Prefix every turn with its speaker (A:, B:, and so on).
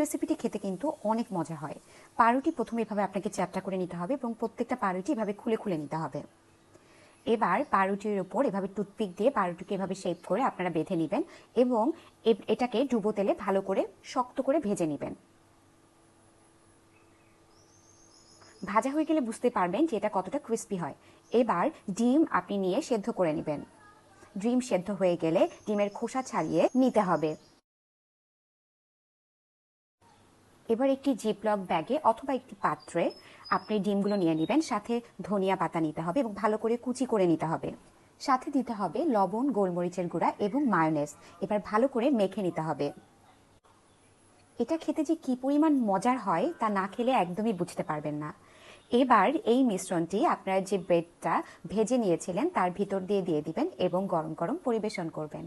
A: রেসিপিটি খেতে কিন্তু অনেক মজা হয়। পাউরুটি প্রথমে এভাবে আপনাকে চ্যাপ্টা করে নিতে হবে এবং প্রত্যেকটা পাউরুটি এভাবে খুলে খুলে নিতে হবে। এবার পাউরুটির উপর এভাবে টুথপিক দিয়ে পাউরুটিকে এভাবে শেপ করে আপনারা বেঁধে নেবেন এবং এটাকে ডুবো তেলে ভালো করে শক্ত করে ভেজে নেবেন। ভাজা হয়ে গেলে বুঝতে পারবেন যে এটা কতটা ক্রিস্পি হয়। এবার ডিম আপনি নিয়ে সেদ্ধ করে নেবেন। ডিম সেদ্ধ হয়ে গেলে ডিমের খোসা ছাড়িয়ে নিতে হবে। এবার একটি জিপলক ব্যাগে অথবা একটি পাত্রে আপনি ডিমগুলো নিয়ে নেবেন, সাথে ধনিয়া পাতা নিতে হবে এবং ভালো করে কুচি করে নিতে হবে। সাথে দিতে হবে লবণ, গোলমরিচের গুঁড়া এবং মায়োনেজ। এবার ভালো করে মেখে নিতে হবে। এটা খেতে যে কি পরিমাণ মজার হয় তা না খেলে একদমই বুঝতে পারবেন না। এবার এই মিশ্রণটি আপনারা যে ব্রেডটা ভেজে নিয়েছিলেন তার ভিতর দিয়ে দিবেন এবং গরম গরম পরিবেশন করবেন।